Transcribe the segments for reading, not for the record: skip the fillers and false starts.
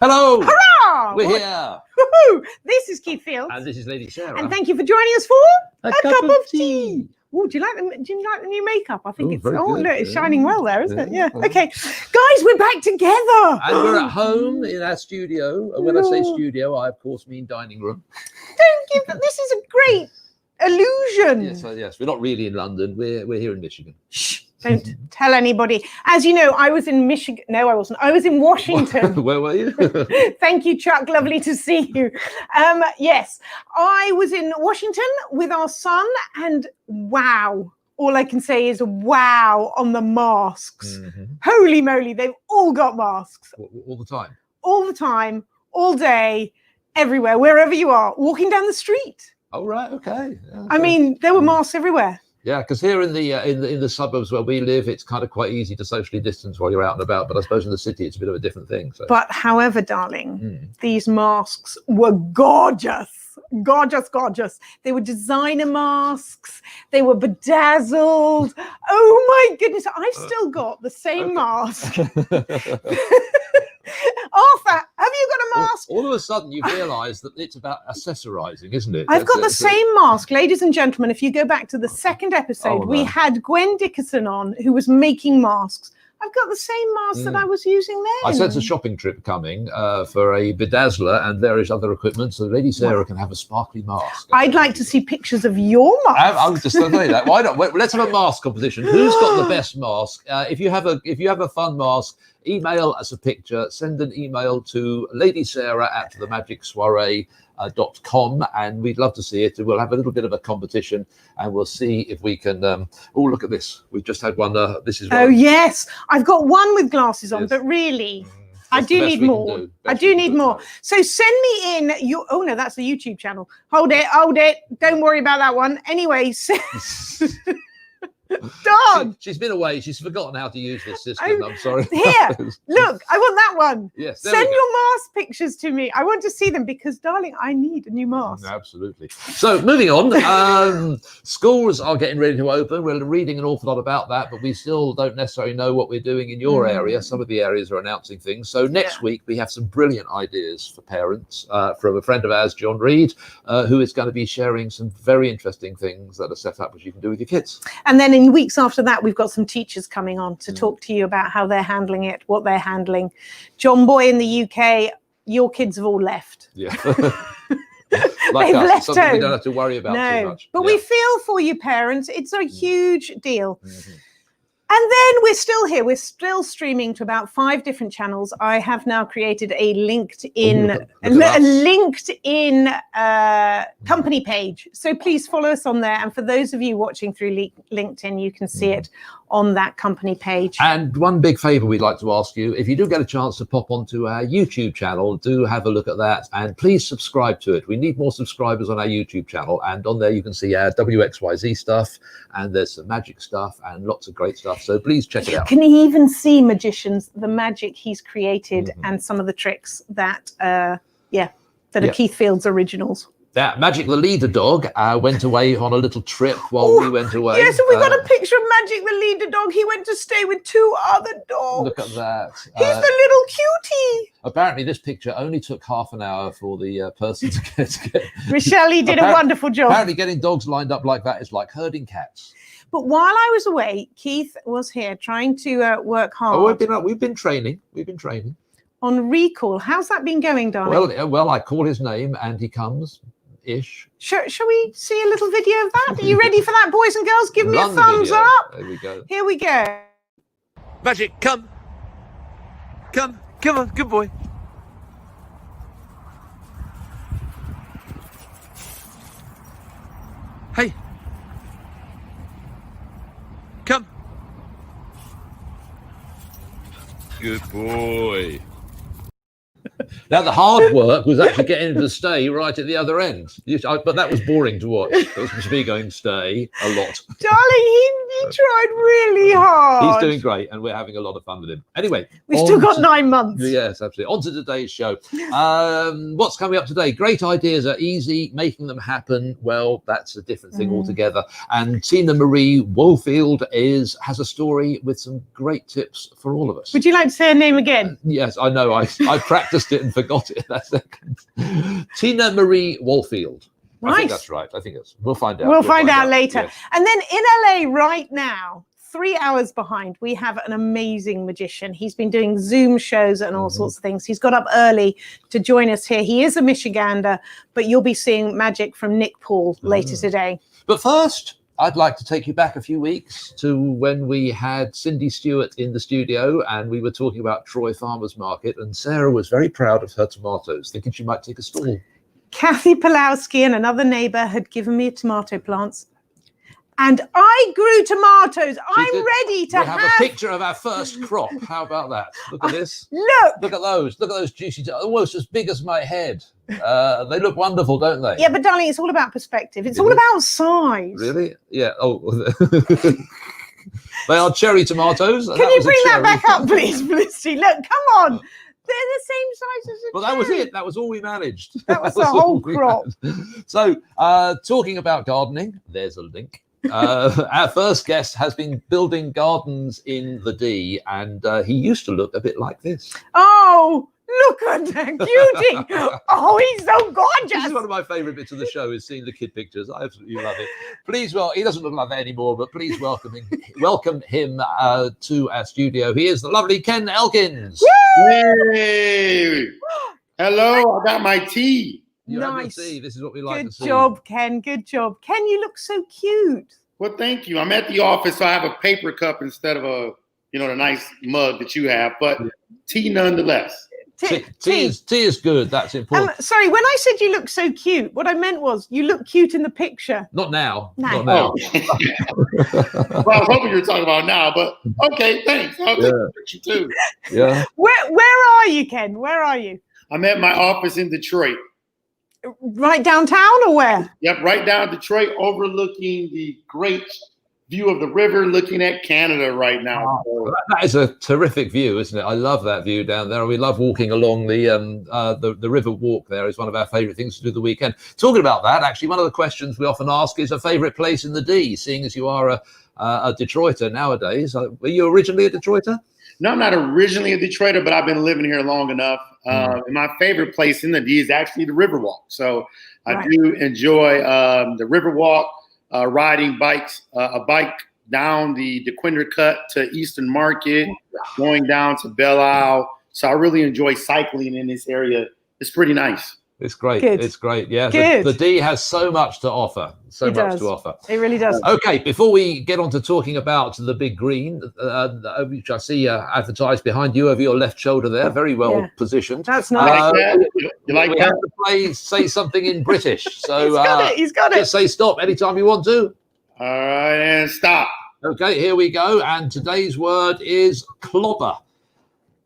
Hello! Hurrah! We're here. Woohoo! This is Keith Fields. And this is Lady Sarah. And thank you for joining us for a cup of tea. Oh, do you like the new makeup? I think very good. Look, it's shining well there, isn't it? Yeah. Yeah. Okay. Guys, we're back together. And we're at home in our studio. And when I say studio, I of course mean dining room. This is a great illusion. Yes. We're not really in London. We're here in Michigan. Shh. Don't tell anybody. As you know, I was in Michigan. No, I wasn't. I was in Washington. Where were you? Thank you, Chuck. Lovely to see you. Yes, I was in Washington with our son, and wow. All I can say is wow on the masks. Mm-hmm. Holy moly, they've all got masks. All the time? All the time, all day, everywhere, wherever you are, walking down the street. Oh, right, okay. Yeah, I mean, there were masks everywhere. Yeah, because here in the suburbs where we live, it's kind of quite easy to socially distance while you're out and about. But I suppose in the city, it's a bit of a different thing. So. But however, darling, these masks were gorgeous. Gorgeous. They were designer masks. They were bedazzled. Oh my goodness. I've still got the same mask. Arthur, have you got a mask? All of a sudden you realise that it's about accessorising, isn't it? I've got the same mask. Ladies and gentlemen, if you go back to the second episode, we had Gwen Dickerson on who was making masks. I've got the same mask that I was using then. I sense a shopping trip coming for a bedazzler and various other equipment, so Lady Sarah can have a sparkly mask. I'd like to see pictures of your mask. I was just going to say that. Why not? Let's have a mask competition. Who's got the best mask? If you have a fun mask, email us a picture. Send an email to ladysarah@themagicssoiree.com, and we'd love to see it. We'll have a little bit of a competition, and we'll see if we can. Look at this. We've just had one. This is. Oh yes, I've got one with glasses on, but really. I do need more. I do need more. So send me in your. Oh no, that's the YouTube channel. Hold it. Don't worry about that one. Anyway. Dog. She's been away. She's forgotten how to use this system. I'm sorry. Here, look, I want that one. Yes. Send your mask pictures to me. I want to see them because, darling, I need a new mask. Absolutely. So moving on, schools are getting ready to open. We're reading an awful lot about that, but we still don't necessarily know what we're doing in your area. Some of the areas are announcing things. So next week we have some brilliant ideas for parents from a friend of ours, John Reed, who is going to be sharing some very interesting things that are set up which you can do with your kids. And then in weeks after that, we've got some teachers coming on to talk to you about how they're handling it, what they're handling. John Boy in the UK, your kids have all left. Yeah. They've left home. We don't have to worry about too much. But we feel for you, parents. It's a huge deal. And then we're still here. We're still streaming to about 5 different channels. I have now created a LinkedIn company page. So please follow us on there. And for those of you watching through LinkedIn, you can see it on that company page. And one big favor we'd like to ask you, if you do get a chance to pop onto our YouTube channel, do have a look at that and please subscribe to it. We need more subscribers on our YouTube channel, and on there you can see our WXYZ stuff, and there's some magic stuff and lots of great stuff. So please check it out. You can even see magicians, the magic he's created, and some of the tricks that are Keith Fields originals. That Magic the leader dog went away on a little trip while we went away. Yes, and we got a picture of Magic the leader dog. He went to stay with 2 other dogs. Look at that. He's the little cutie. Apparently, this picture only took half an hour for the person to get. Rochelle did a wonderful job. Apparently, getting dogs lined up like that is like herding cats. But while I was away, Keith was here trying to work hard. Oh, we've been training. On recall. How's that been going, darling? Well, I call his name and he comes-ish. Shall we see a little video of that? Are you ready for that, boys and girls? Give me a thumbs up. There we go. Here we go. Magic, come on, good boy. Hey. Come. Good boy. Now, the hard work was actually getting him to stay right at the other end. But that was boring to watch. That was me going, stay a lot. Darling, tried really hard. He's doing great, and we're having a lot of fun with him. Anyway, We've still got 9 months. Yes, absolutely. On to today's show. What's coming up today? Great ideas are easy. Making them happen, well, that's a different thing altogether. And Tina Marie Woolfield has a story with some great tips for all of us. Would you like to say her name again? Yes, I know. I practiced it and forgot it in a second. Tina Marie Woolfield. Nice. I think that's right. We'll find out. We'll find out later. Yes. And then in LA right now, 3 hours behind, we have an amazing magician. He's been doing Zoom shows and all sorts of things. He's got up early to join us here. He is a Michigander, but you'll be seeing magic from Nick Paul later today. But first, I'd like to take you back a few weeks to when we had Cindy Stewart in the studio and we were talking about Troy Farmers Market, and Sarah was very proud of her tomatoes, thinking she might take a stall. Kathy Pulowski and another neighbor had given me tomato plants. And I grew tomatoes. I'm ready to have a picture of our first crop. How about that? Look at this. Look at those. Look at those juicy, almost as big as my head. They look wonderful, don't they? Yeah, but darling, it's all about perspective. It's all about size. Really? Yeah. Oh, they are cherry tomatoes. Can you bring that back up, please, Felicity? Look, come on. They're the same size as a Well, that was it. That was all we managed. That was the whole crop. So, talking about gardening, there's a link. Our first guest has been building gardens in the D, and he used to look a bit like this. Oh, look at that cutie. Oh, he's so gorgeous. This is one of my favourite bits of the show, is seeing the kid pictures. I absolutely love it. Please, he doesn't look like that anymore, but please welcome him to our studio. He is the lovely Ken Elkins. Hey, hello, I got my tea. Nice. This is what we like to see. Good job, Ken. Good job. Ken, you look so cute. Well, thank you. I'm at the office, so I have a paper cup instead of the nice mug that you have, but tea nonetheless. Tea is good. That's important. Sorry, when I said you look so cute, what I meant was you look cute in the picture. Not now. No. Not now. Well, I was hoping you were talking about now, but okay, thanks. I'll take a picture too. Yeah. Where are you, Ken? Where are you? I'm at my office in Detroit. Right downtown or where? Yep, right down Detroit, overlooking the great view of the river, looking at Canada right now. Oh, that is a terrific view, isn't it? I love that view down there. We love walking along the river walk there. It's one of our favourite things to do the weekend. Talking about that, actually, one of the questions we often ask is a favourite place in the D, seeing as you are a Detroiter nowadays. Were you originally a Detroiter? No, I'm not originally a Detroiter, but I've been living here long enough. And my favorite place in the D is actually the Riverwalk. So I do enjoy the Riverwalk, riding bikes, a bike down the DeQuinder Cut to Eastern Market, going down to Belle Isle. So I really enjoy cycling in this area. It's pretty nice. It's great. Good. It's great. Yeah. Good. The D has so much to offer. It really does. Okay. Before we get on to talking about the Big Green, which I see advertised behind you over your left shoulder there, very well positioned. That's nice. You like we that? have to say something in British. So He's got it. Just say stop anytime you want to. All right, and stop. Okay, here we go. And today's word is clobber.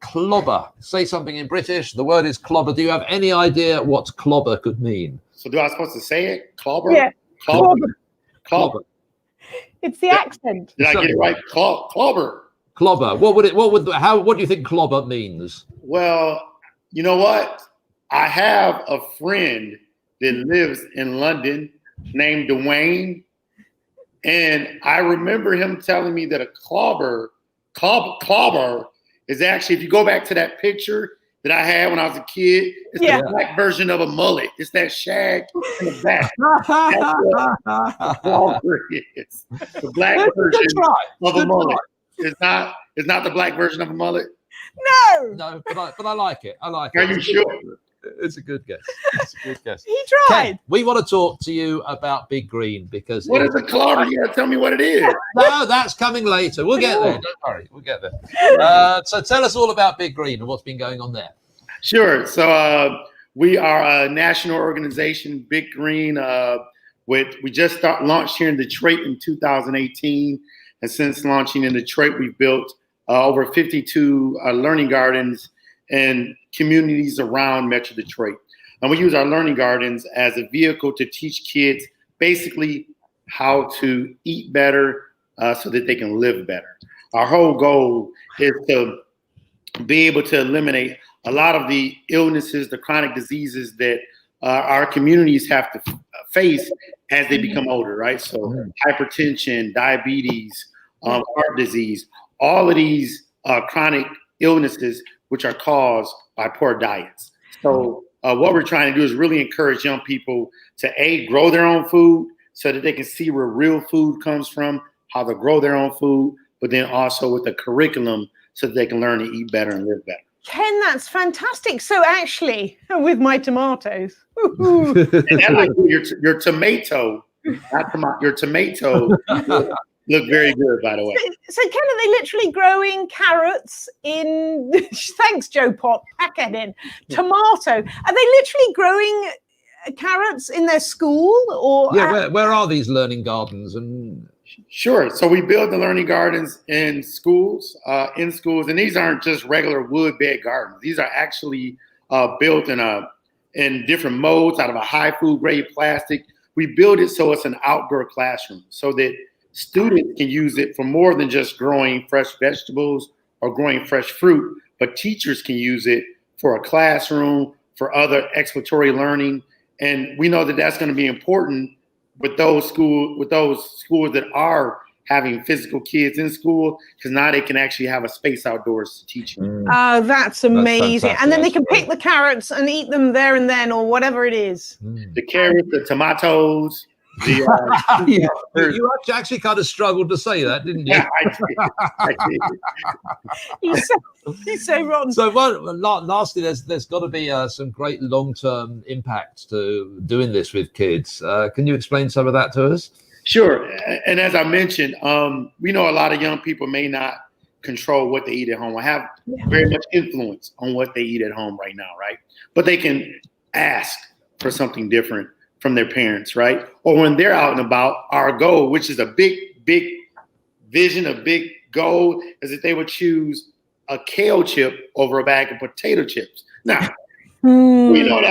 Clobber. Say something in British. The word is clobber. Do you have any idea what clobber could mean? So do I supposed to say it? Clobber? Yeah. Clobber. Clobber. It's the accent. Did I get it right? Clobber. Clobber. What do you think clobber means? Well, you know what? I have a friend that lives in London named Dwayne. And I remember him telling me that a clobber is actually, if you go back to that picture that I had when I was a kid, it's the black version of a mullet. It's that shag in the back. That's what a clobber is. The black version of a mullet. It's not the black version of a mullet. No, but I like it. Are you sure? It's a good guess. He tried. Ken, we want to talk to you about Big Green because what is a clobber? You gotta tell me what it is. No, that's coming later. We'll get there. Don't worry, we'll get there. So tell us all about Big Green and what's been going on there. Sure. So we are a national organization, Big Green. We just launched here in Detroit in 2018, and since launching in Detroit, we've built over 52 learning gardens and communities around Metro Detroit. And we use our learning gardens as a vehicle to teach kids basically how to eat better, so that they can live better. Our whole goal is to be able to eliminate a lot of the illnesses, the chronic diseases that our communities have to face as they become older, right? So hypertension, diabetes, heart disease, all of these chronic illnesses, which are caused by poor diets. So what we're trying to do is really encourage young people to grow their own food so that they can see where real food comes from, how to grow their own food, but then also with a curriculum so that they can learn to eat better and live better. Ken, that's fantastic. So actually, with my tomatoes. And that's like your tomato, your tomato look very good, by the way. So Ken, are they literally growing carrots in, thanks Joe Pott, back at in, tomato. Are they literally growing carrots in their school? Or yeah, where are these learning gardens? And Sure. So we build the learning gardens in schools, and these aren't just regular wood bed gardens. These are actually built in different modes out of a high food grade plastic. We build it so it's an outdoor classroom so that students can use it for more than just growing fresh vegetables or growing fresh fruit, but teachers can use it for a classroom, for other exploratory learning. And we know that that's going to be important with those schools that are having physical kids in school, because now they can actually have a space outdoors to teach them. Oh, that's amazing. That's and then they can great. pick the carrots and eat them there and then, or whatever it is. The carrots, the tomatoes, you actually kind of struggled to say that, didn't you? Yeah, I did. He's so wrong. So, lastly, there's got to be some great long-term impact to doing this with kids. Can you explain some of that to us? Sure. And as I mentioned, we know a lot of young people may not control what they eat at home or have very much influence on what they eat at home right now, right? But they can ask for something different from their parents, right? Or when they're out and about, our goal, which is a big vision, a big goal, is that they would choose a kale chip over a bag of potato chips. Now, we know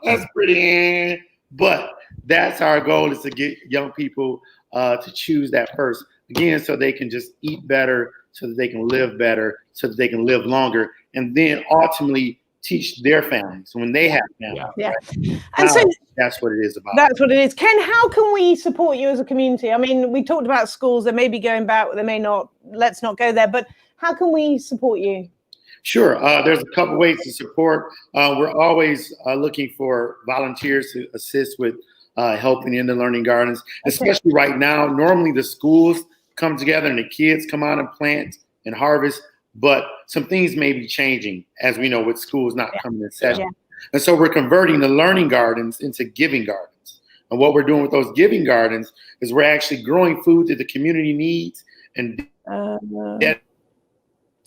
that's pretty, but that's our goal, is to get young people to choose that first. Again, so they can just eat better, so that they can live better, so that they can live longer, and then ultimately teach their families when they have families. Yeah. Right? And so that's what it is about. That's what it is. Ken, how can we support you as a community? I mean, we talked about schools that may be going back, they may not. Let's not go there. But how can we support you? Sure. There's a couple ways to support. We're always looking for volunteers to assist with helping in the learning gardens, especially right now. Normally the schools come together and the kids come out and plant and harvest, but some things may be changing, as we know, with schools not coming in session. Yeah. And so we're converting the learning gardens into giving gardens. And what we're doing with those giving gardens is we're actually growing food that the community needs. And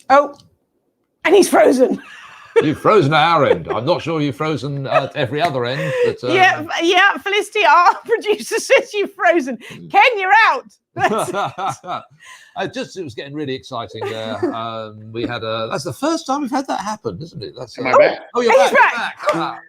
and he's frozen. You've frozen at our end. I'm not sure you've frozen at every other end. But, yeah. Felicity, our producer, says you've frozen. Ken, you're out. It was getting really exciting there. We had that's the first time we've had that happen, isn't it? That's Am I back? Oh, you're He's back. back.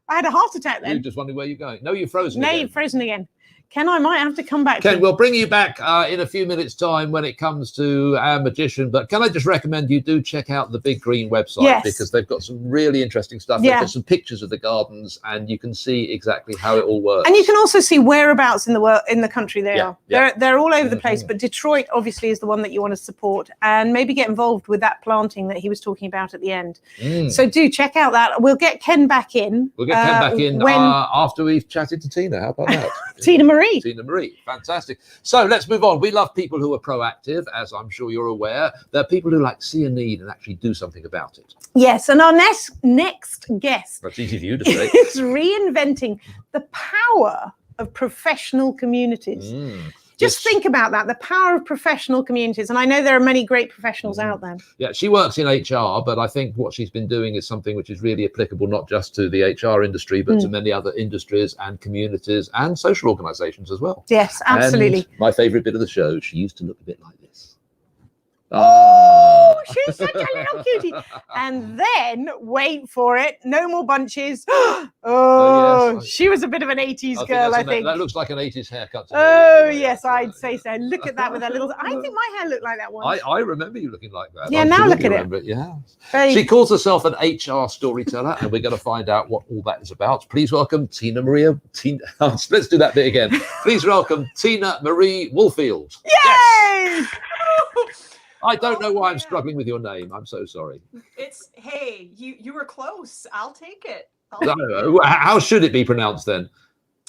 I had a heart attack then. You're just wondering where you're going. No, you're frozen. No, again. you're frozen again. Ken, I might have to come back. Ken, we'll bring you back in a few minutes' time when it comes to our magician. But can I just recommend you do check out the Big Green website, because they've got some really interesting stuff. They've got some pictures of the gardens, and you can see exactly how it all works. And you can also see whereabouts in the country they are. Yeah. They're all over the place. But Detroit obviously is the one that you want to support, and maybe get involved with that planting that he was talking about at the end. So do check out that. We'll get Ken back in. We'll get Ken back in after we've chatted to Tina. How about that? Tina Marie. Fantastic. So let's move on. We love people who are proactive, as I'm sure you're aware. They're people who see a need and actually do something about it. Yes, and our next guest, that's easy for you to say, is reinventing the power of professional communities. Just think about that, the power of professional communities. And I know there are many great professionals out there. Yeah, she works in HR, but I think what she's been doing is something which is really applicable not just to the HR industry, but to many other industries and communities and social organizations as well. Yes, absolutely. And my favorite bit of the show, she used to look a bit like this. Oh, she's such a little cutie. And then, wait for it, no more bunches. Oh, yes. she was a bit of an 80s girl, I think. That looks like an 80s haircut to me. Oh, Anyway, yes, I'd say so. Look at that with that little... I think my hair looked like that once. I remember you looking like that. Yeah, I now look at remember it. Yeah. Very- She calls herself an HR storyteller, and we're going to find out what all that is about. Please welcome Tina Maria. Let's do that bit again. Please welcome Tina Marie Woolfield. Yay! Yes. I don't know why I'm struggling with your name. I'm so sorry. Hey, you were close. I'll take it. How should it be pronounced then?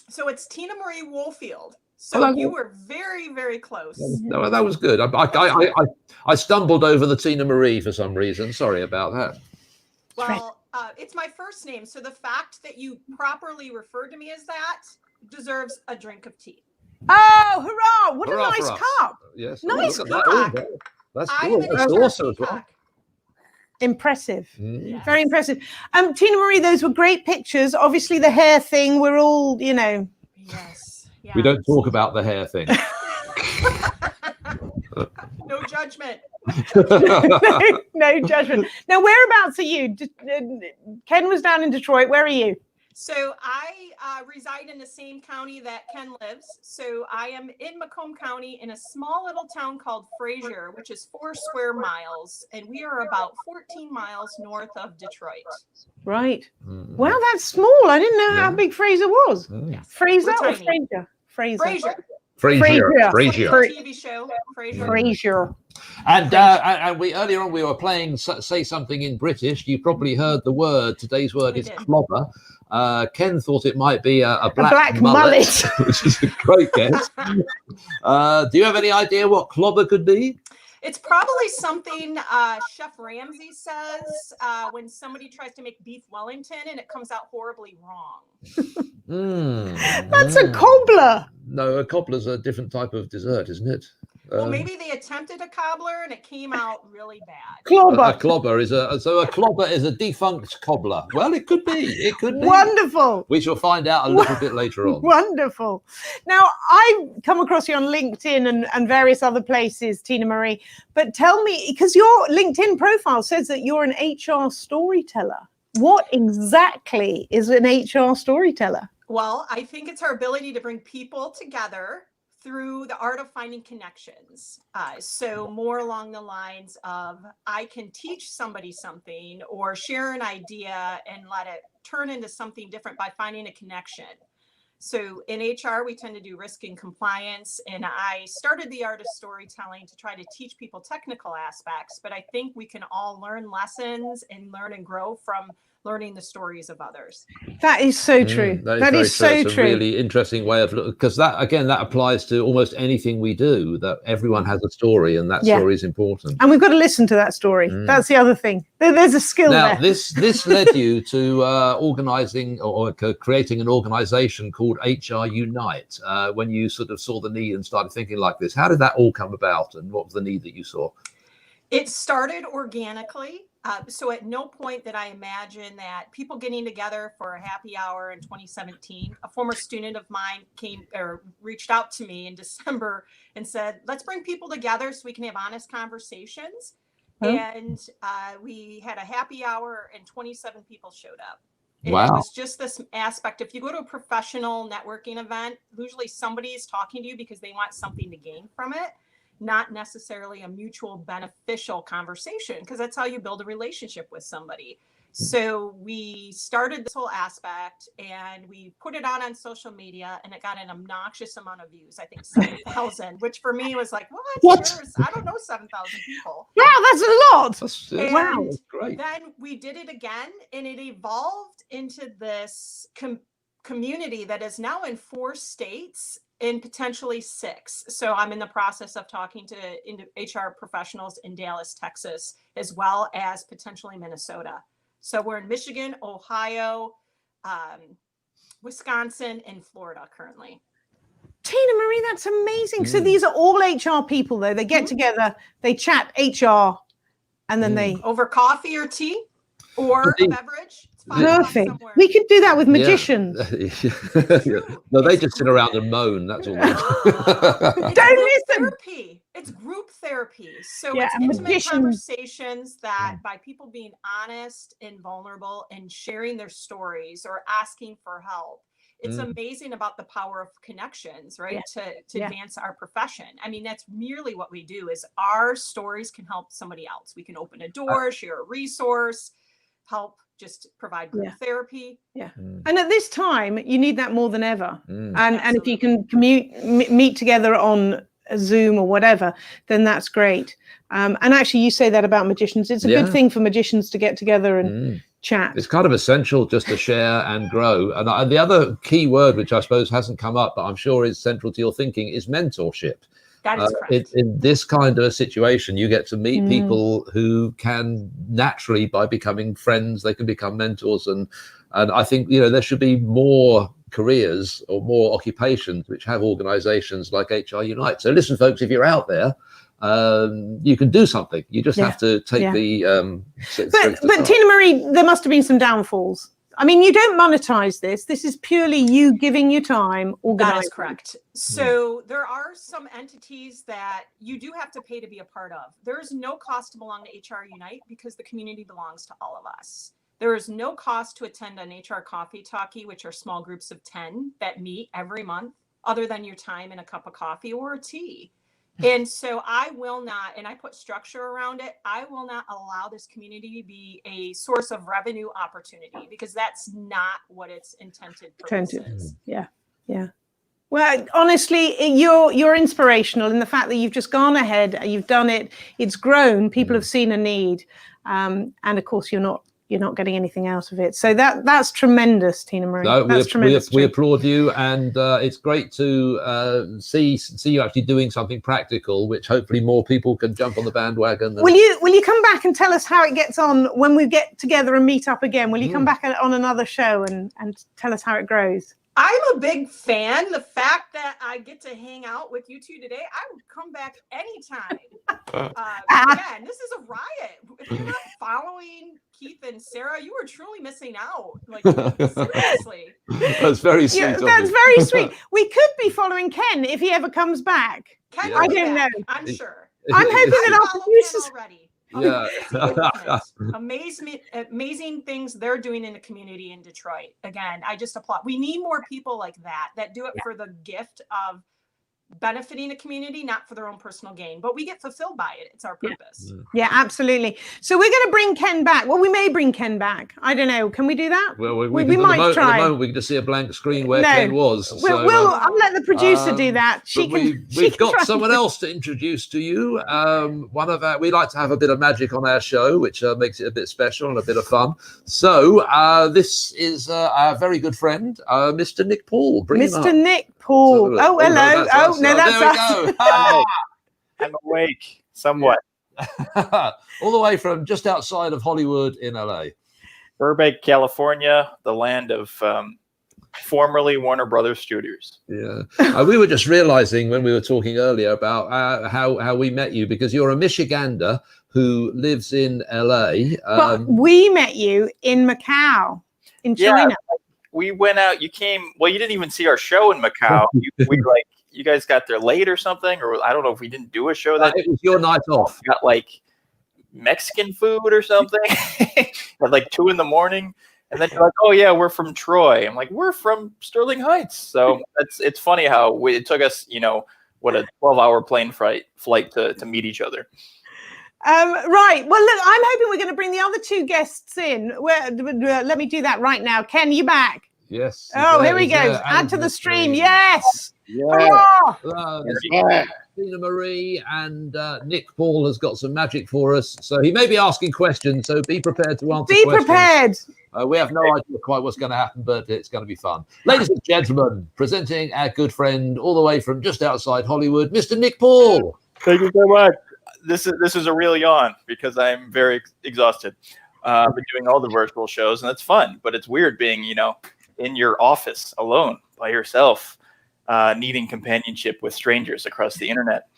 So it's Tina Marie Woolfield. So you were very, very close. No, that was good. I stumbled over the Tina Marie for some reason. Sorry about that. Well, it's my first name. So the fact that you properly referred to me as that deserves a drink of tea. Oh, hurrah! What Hurrah a nice for us. cup. Yes. Nice look at cup. that. That's I'm cool. an That's HR awesome as well. peacock. Impressive. Yes. Very impressive. Tina Marie, those were great pictures. Obviously, the hair thing, we're all, Yes. We don't talk about the hair thing. No judgment. no judgment. Now, whereabouts are you? Ken was down in Detroit. Where are you? So I reside in the same county that Ken lives. So I am in Macomb County in a small little town called Fraser, which is 4 square miles. And we are about 14 miles north of Detroit. Right. Wow, that's small. I didn't know how big Fraser was. Yes. Fraser We're or tiny. Fraser? Fraser. TV show. Fraser. Fraser. And we earlier on we were playing Say Something in British. You probably heard the word. Today's word is clobber. Ken thought it might be a black mullet, which is a great guess. Do you have any idea what clobber could be? It's probably something Chef Ramsay says when somebody tries to make beef Wellington and it comes out horribly wrong. That's a cobbler. No, a cobbler's a different type of dessert, isn't it? Well, maybe they attempted a cobbler and it came out really bad. Clobber. A clobber is a clobber is a defunct cobbler. Well, it could be. It could be. Wonderful. We shall find out a little bit later on. Wonderful. Now, I've come across you on LinkedIn and various other places, Tina Marie. But tell me, because your LinkedIn profile says that you're an HR storyteller. What exactly is an HR storyteller? Well, I think it's our ability to bring people together through the art of finding connections. So more along the lines of I can teach somebody something or share an idea and let it turn into something different by finding a connection. So in HR, we tend to do risk and compliance. And I started the art of storytelling to try to teach people technical aspects, but I think we can all learn lessons and learn and grow from learning the stories of others. That is so true. That is so It's true. a really interesting way of looking, because that applies to almost anything we do, that everyone has a story and that story is important. And we've got to listen to that story. That's the other thing. There's a skill now, there. This led you to organizing or creating an organization called HR Unite when you sort of saw the need and started thinking like this. How did that all come about and what was the need that you saw? It started organically. So at no point did I imagine that people getting together for a happy hour in 2017, a former student of mine reached out to me in December and said, let's bring people together so we can have honest conversations. And we had a happy hour and 27 people showed up. And it was just this aspect. If you go to a professional networking event, usually somebody is talking to you because they want something to gain from it, not necessarily a mutual beneficial conversation, because that's how you build a relationship with somebody. So we started this whole aspect and we put it out on social media and it got an obnoxious amount of views. I think 7,000, which for me was like, what? I don't know 7,000 people. Wow, that's a lot. Wow, that's great. Then we did it again and it evolved into this community that is now in 4 states and potentially 6. So I'm in the process of talking to HR professionals in Dallas, Texas, as well as potentially Minnesota. So we're in Michigan, Ohio, Wisconsin, and Florida currently. Tina Marie, that's amazing. So these are all HR people, though. They get together, they chat HR, and then they... Over coffee or tea or a beverage. Perfect. We could do that with magicians. No, they just sit around and moan. That's all. Don't listen. Therapy. It's group therapy. So Yeah, it's and intimate magicians- conversations that by people being honest and vulnerable and sharing their stories or asking for help. It's amazing about the power of connections, right? To advance our profession. I mean, that's merely what we do is our stories can help somebody else. We can open a door, share a resource, help just provide group therapy. Yeah. And at this time, you need that more than ever. And if you can meet together on a Zoom or whatever, then that's great. And actually, you say that about magicians. It's a good thing for magicians to get together and chat. It's kind of essential just to share and grow. And the other key word, which I suppose hasn't come up, but I'm sure is central to your thinking, is mentorship. That is correct. In this kind of a situation, you get to meet people who can naturally, by becoming friends, they can become mentors. And I think, there should be more careers or more occupations which have organizations like HR Unite. So listen, folks, if you're out there, you can do something. You just have to take the but Tina Marie, there must have been some downfalls. I mean, you don't monetize this. This is purely you giving your time. That is correct. So there are some entities that you do have to pay to be a part of. There is no cost to belong to HR Unite because the community belongs to all of us. There is no cost to attend an HR Coffee Talkie, which are small groups of 10 that meet every month, other than your time and a cup of coffee or a tea. And so I will not, and I put structure around it, I will not allow this community to be a source of revenue opportunity because that's not what its intended purpose is. Yeah. Well, honestly, you're inspirational in the fact that you've just gone ahead, you've done it, it's grown, people have seen a need, and of course you're not getting anything out of it. So that's tremendous, Tina Marie. No, that's tremendous. We applaud you, and it's great to see you actually doing something practical, which hopefully more people can jump on the bandwagon. Will you come back and tell us how it gets on when we get together and meet up again? Will you come back on another show and tell us how it grows? I'm a big fan. The fact that I get to hang out with you two today, I would come back anytime. Again, this is a riot. If you're not following Keith and Sarah, you are truly missing out. Like, seriously. That's very sweet. Yeah, that's very sweet. We could be following Ken if he ever comes back. Ken, I don't know. I'm sure. I'm hoping that our producers already. Yeah. Amazing things they're doing in the community in Detroit. Again, I just applaud. We need more people like that do it for the gift of benefiting the community, not for their own personal gain, but we get fulfilled by it. It's our purpose. Yeah, absolutely. So we're going to bring Ken back. Well, we may bring Ken back. I don't know. Can we do that? Well, we might try. At the moment, we can just see a blank screen where Ken was. I'll let the producer do that. We've got someone else to introduce to you. We like to have a bit of magic on our show, which makes it a bit special and a bit of fun. So this is our very good friend, Mr. Nick Paul. Mr. Nick Paul. Oh, hello. No, that's us. I'm awake somewhat. All the way from just outside of Hollywood in LA. Burbank, California, the land of formerly Warner Brothers Studios. Yeah. We were just realizing when we were talking earlier about how we met you, because you're a Michigander who lives in LA. But we met you in Macau, in China. Yeah, we went out. You came. Well, you didn't even see our show in Macau. You guys got there late or something, or I don't know if we didn't do a show that. It was your night off. Got like Mexican food or something at like 2 a.m. And then you're like, oh yeah, we're from Troy. I'm like, we're from Sterling Heights. So it's funny how it took us, a 12-hour plane flight to meet each other. Right. Well, look, I'm hoping we're going to bring the other two guests in. Let me do that right now. Ken, you back? Yes. Oh, here we go. Add to the stream. Yes. Yeah. Tina Marie and Nick Paul has got some magic for us. So he may be asking questions, so be prepared to answer questions. Be prepared. We have no idea quite what's going to happen, but it's going to be fun. Ladies and gentlemen, presenting our good friend all the way from just outside Hollywood, Mr. Nick Paul. Thank you so much. This is a real yawn because I'm very exhausted. I've been doing all the virtual shows, and it's fun, but it's weird being, in your office alone by yourself, needing companionship with strangers across the internet.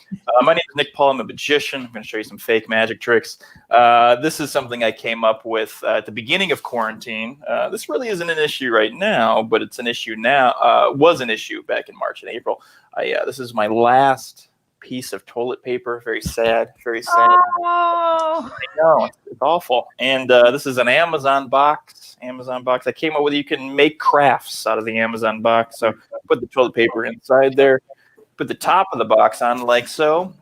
My name is Nick Paul. I'm a magician. I'm going to show you some fake magic tricks. This is something I came up with at the beginning of quarantine. This really isn't an issue right now, but it's an issue now. Was an issue back in March and April. This is my last piece of toilet paper. Very sad. Very sad. Oh, I know, it's awful. And this is an Amazon box. I came up with, you can make crafts out of the Amazon box. So put the toilet paper inside there. Put the top of the box on like so.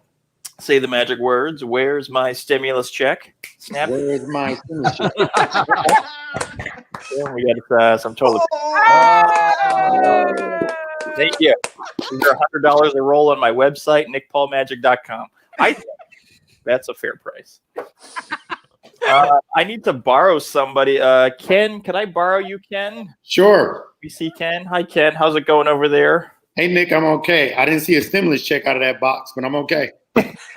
Say the magic words. Where's my stimulus check? Snap. Where's my signature? Yeah, we got some toilet paper. Thank you. These are $100 a roll on my website, nickpaulmagic.com. I think that's a fair price. I need to borrow somebody. Ken, can I borrow you, Ken? Sure. We see Ken. Hi, Ken. How's it going over there? Hey, Nick, I'm okay. I didn't see a stimulus check out of that box, but I'm okay.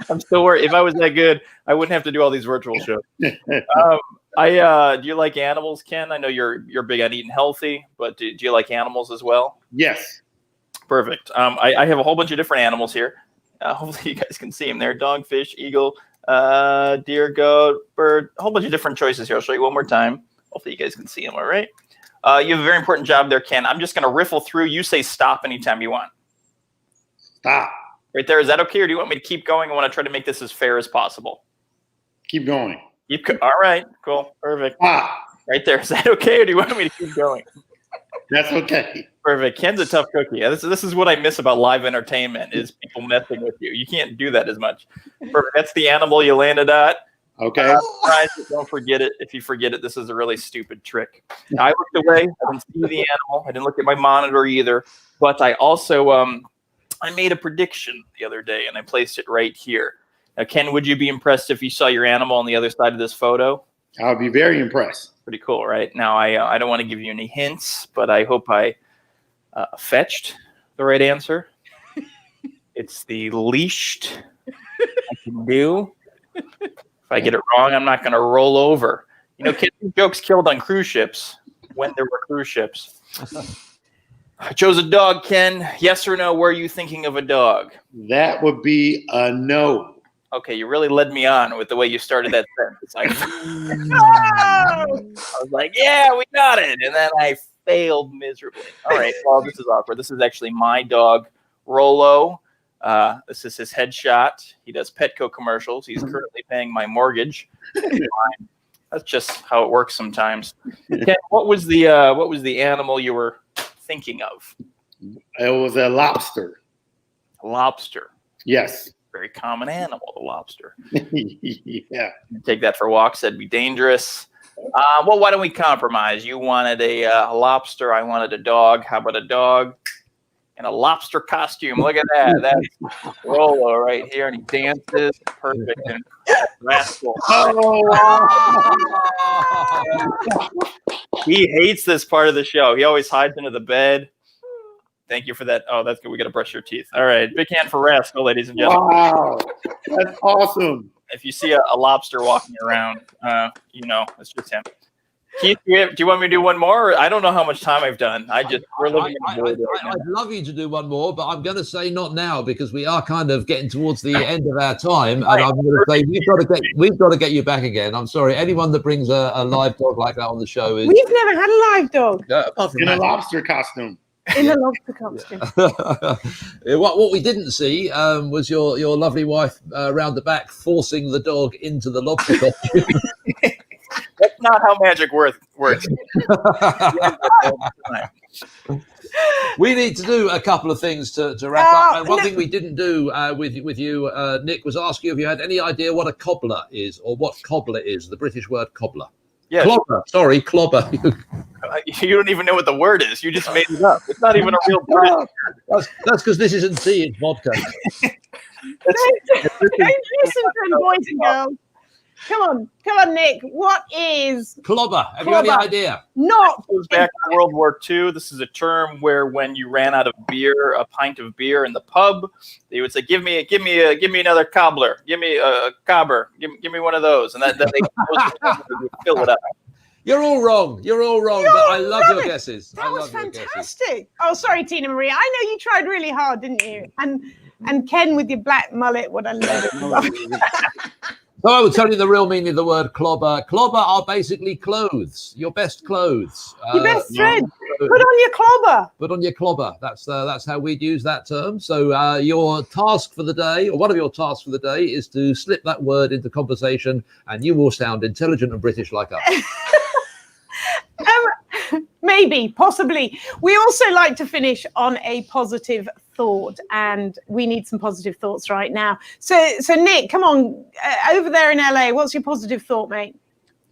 I'm still worried. If I was that good, I wouldn't have to do all these virtual shows. Do you like animals, Ken? I know you're big on eating healthy, but do you like animals as well? Yes. Perfect. I have a whole bunch of different animals here. Hopefully you guys can see them there. Dog, fish, eagle, deer, goat, bird, a whole bunch of different choices here. I'll show you one more time. Hopefully you guys can see them all right. You have a very important job there, Ken. I'm just going to riffle through. You say stop anytime you want. Stop. Right there. Is that okay, or do you want me to keep going? I want to try to make this as fair as possible. Keep going. All right. Cool. Perfect. Stop. Right there. Is that okay, or do you want me to keep going? That's okay. Perfect. Ken's a tough cookie. This is what I miss about live entertainment is people messing with you. You can't do that as much. Perfect. That's the animal you landed at. Okay. Don't forget it. If you forget it, this is a really stupid trick. Now, I looked away. I didn't see the animal. I didn't look at my monitor either. But I also I made a prediction the other day, and I placed it right here. Now, Ken, would you be impressed if you saw your animal on the other side of this photo? I would be very impressed. Pretty cool, right? Now, I don't want to give you any hints, but I hope I fetched the right answer. It's the least I can do. If I get it wrong, I'm not going to roll over. You know, jokes killed on cruise ships when there were cruise ships. I chose a dog, Ken. Yes or no? Were you thinking of a dog? That would be a no. Okay, you really led me on with the way you started that sentence. I was like, yeah, we got it. And then I failed miserably. All right, well, this is awkward. This is actually my dog, Rolo. This is his headshot. He does Petco commercials. He's currently paying my mortgage. That's just how it works sometimes. Ken, what was the animal you were thinking of? It was a lobster. A lobster. Yes. Very common animal, the lobster. Yeah. Take that for walks. That'd be dangerous. Well, why don't we compromise? You wanted a lobster. I wanted a dog. How about a dog in a lobster costume? Look at that. That's Rolo right here. And he dances. Perfect. And rascal. He hates this part of the show. He always hides under the bed. Thank you for that. Oh, that's good. We got to brush your teeth. All right. Big hand for Rascal, ladies and gentlemen. Wow. That's awesome. If you see a lobster walking around, you know, it's just him. Keith, do you want me to do one more? I don't know how much time I've done. We're living in the void right now. I'd love you to do one more, but I'm going to say not now because we are kind of getting towards the end of our time. And I'm going to say we've got to get you back again. I'm sorry. Anyone that brings a live dog like that on the show is. We've never had a live dog. Apart from In that. a lobster costume. In a lobster costume. What we didn't see was your lovely wife round the back forcing the dog into the lobster costume. That's not how magic works. We need to do a couple of things to wrap up. And one thing we didn't do with you, Nick, was ask you if you had any idea what a cobbler is or what cobbler is, the British word cobbler. Yeah, clobber. Sorry, clobber. You don't even know what the word is. You just made it up. It's not even a real word. That's because this isn't tea, it's vodka. Don't listen to him, boys and girls. Come on, Nick. What is clobber? Have you any idea? Not. It goes back to World War II. This is a term where when you ran out of beer, a pint of beer in the pub, they would say, "Give me another cobbler. Give me a cobber. Give me one of those." And then they would fill it up. You're all wrong. But I love your guesses. That was fantastic. Oh, sorry, Tina Marie. I know you tried really hard, didn't you? And Ken with your black mullet. What I love. So I will tell you the real meaning of the word clobber. Clobber are basically clothes, your best clothes. Your best thread. put on your clobber. Put on your clobber. That's how we'd use that term. So your task for the day, or one of your tasks for the day, is to slip that word into conversation, and you will sound intelligent and British like us. Maybe, possibly. We also like to finish on a positive thought, and we need some positive thoughts right now. So Nick, come on, over there in LA, what's your positive thought, mate?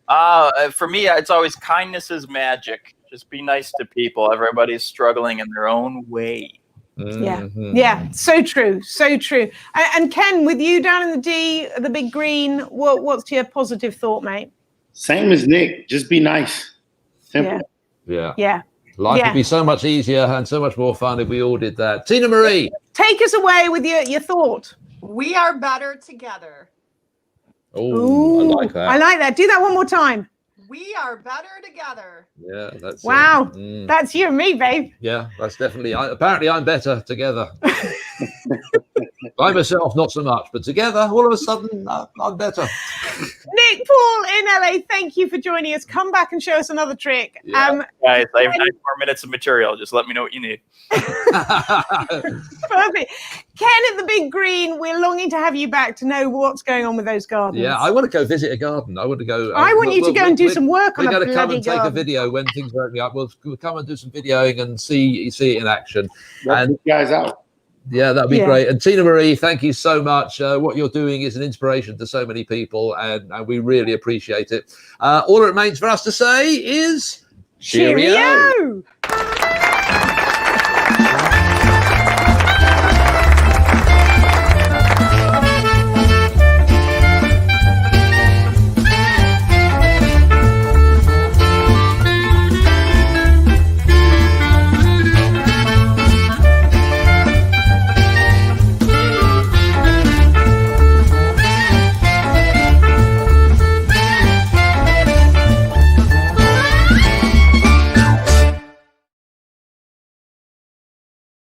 For me, it's always kindness is magic. Just be nice to people. Everybody's struggling in their own way. Yeah, so true, so true. And Ken, with you down in the D, the big green, what's your positive thought, mate? Same as Nick. Just be nice. Simple. Yeah. Life would be so much easier and so much more fun if we all did that. Tina Marie, take us away with your thought. We are better together. Oh, I like that. I like that. Do that one more time. We are better together. Yeah, that's wow. That's you and me, babe. Yeah, that's definitely. Apparently, I'm better together. By myself, not so much, but together, all of a sudden, I'm better. Nick, Paul in LA, thank you for joining us. Come back and show us another trick. Yeah. Guys, I have 9 more minutes of material. Just let me know what you need. Perfect. Ken at the big green, we're longing to have you back to know what's going on with those gardens. Yeah, I want to go visit a garden. I want to go. I want you to go and do some work on a bloody garden. We're going to come and take a video when things are opening up. We'll come and do some videoing and see it in action. And you guys out. Yeah, that'd be great. And Tina Marie, thank you so much. What you're doing is an inspiration to so many people, and we really appreciate it. All it remains for us to say is cheerio.